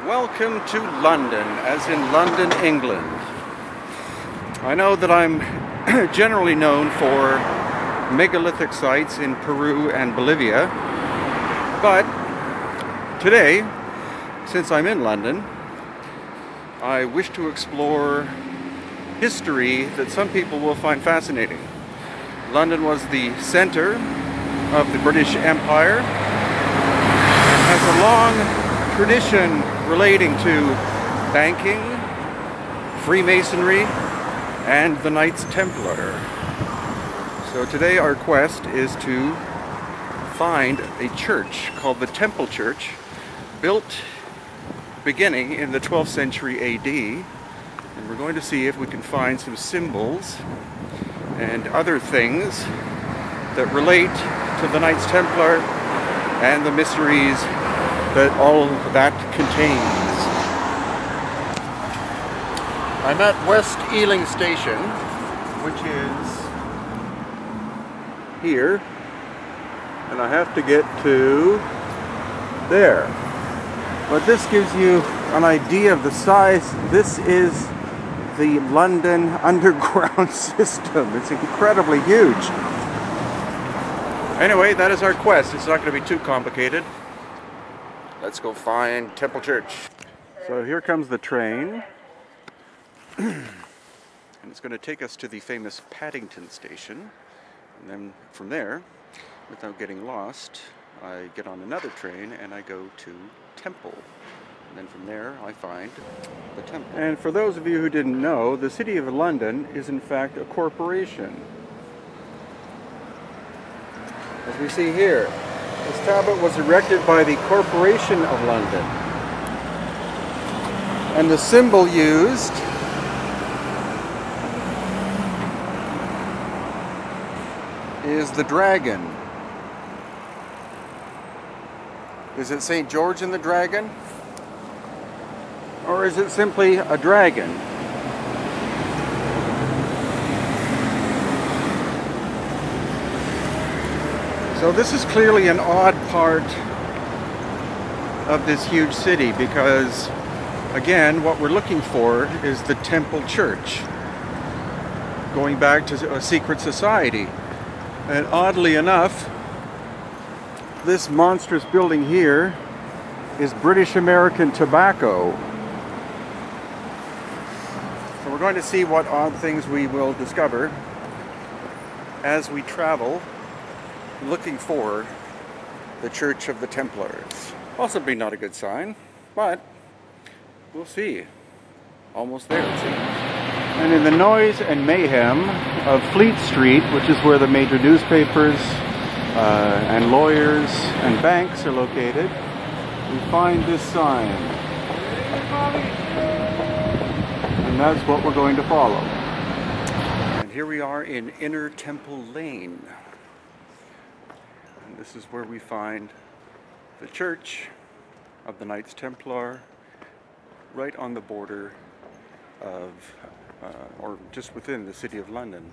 Welcome to London, as in London, England. I know that I'm generally known for megalithic sites in Peru and Bolivia, but today, since I'm in London, I wish to explore history that some people will find fascinating. London was the center of the British Empire and has a long tradition relating to banking, Freemasonry, and the Knights Templar. So today our quest is to find a church called the Temple Church, built beginning in the 12th century AD, and we're going to see if we can find some symbols and other things that relate to the Knights Templar and the mysteries that all that contains. I'm at West Ealing Station, which is here, and I have to get to there. But this gives you an idea of the size. This is the London Underground system. It's incredibly huge. Anyway, that is our quest. It's not going to be too complicated. Let's go find Temple Church. So here comes the train. And it's going to take us to the famous Paddington station. And then from there, without getting lost, I get on another train and I go to Temple. And then from there I find the temple. And for those of you who didn't know, the City of London is in fact a corporation. As we see here, this tablet was erected by the Corporation of London. And the symbol used is the dragon. Is it St. George and the Dragon? Or is it simply a dragon? So this is clearly an odd part of this huge city because, again, what we're looking for is the Temple Church, going back to a secret society. And oddly enough, this monstrous building here is British American Tobacco. So we're going to see what odd things we will discover as we travel looking for the Church of the Templars. Possibly not a good sign, but we'll see. Almost there, it seems. And in the noise and mayhem of Fleet Street, which is where the major newspapers and lawyers and banks are located, we find this sign. And that's what we're going to follow. And here we are in Inner Temple Lane. And this is where we find the Church of the Knights Templar, right on the border of, or just within the City of London,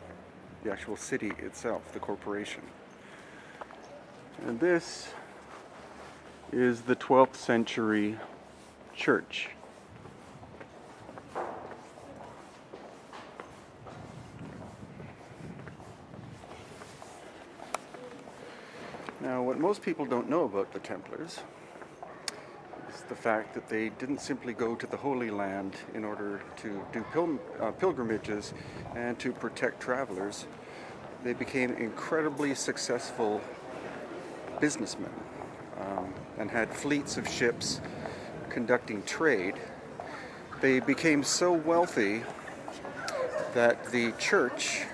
the actual city itself, the corporation. And this is the 12th century church. Now, what most people don't know about the Templars is the fact that they didn't simply go to the Holy Land in order to do pilgrimages and to protect travelers. They became incredibly successful businessmen and had fleets of ships conducting trade. They became so wealthy that the church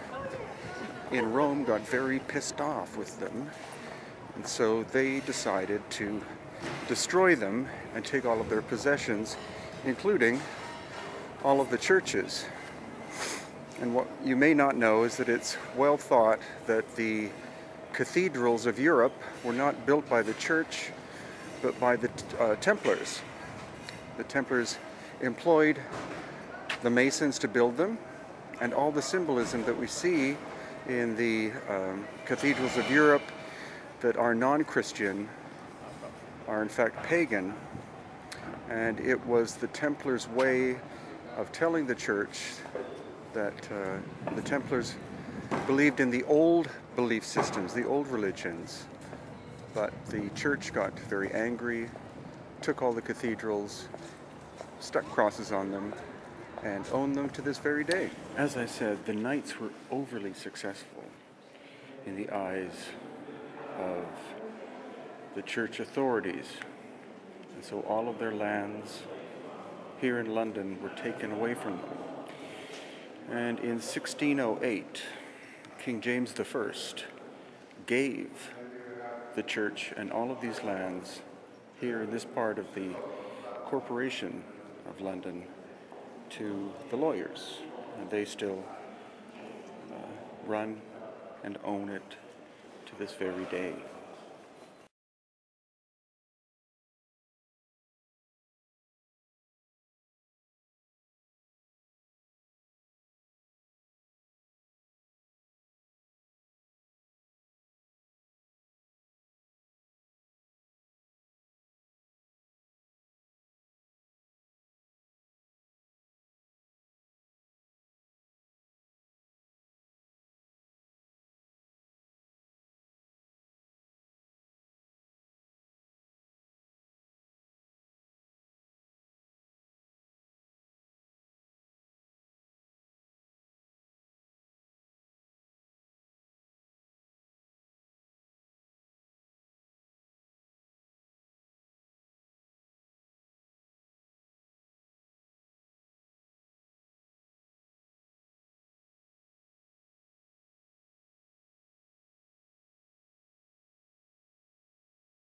in Rome got very pissed off with them, and so they decided to destroy them and take all of their possessions, including all of the churches. And what you may not know is that it's well thought that the cathedrals of Europe were not built by the church, but by the Templars. The Templars employed the Masons to build them, and all the symbolism that we see in the cathedrals of Europe that are non-Christian, are in fact pagan, And it was the Templars' way of telling the church that the Templars believed in the old belief systems, the old religions, but the church got very angry, took all the cathedrals, stuck crosses on them, and own them to this very day. As I said, the knights were overly successful in the eyes of the church authorities. And so all of their lands here in London were taken away from them. And in 1608, King James I gave the church and all of these lands here in this part of the Corporation of London to the lawyers, and they still run and own it to this very day.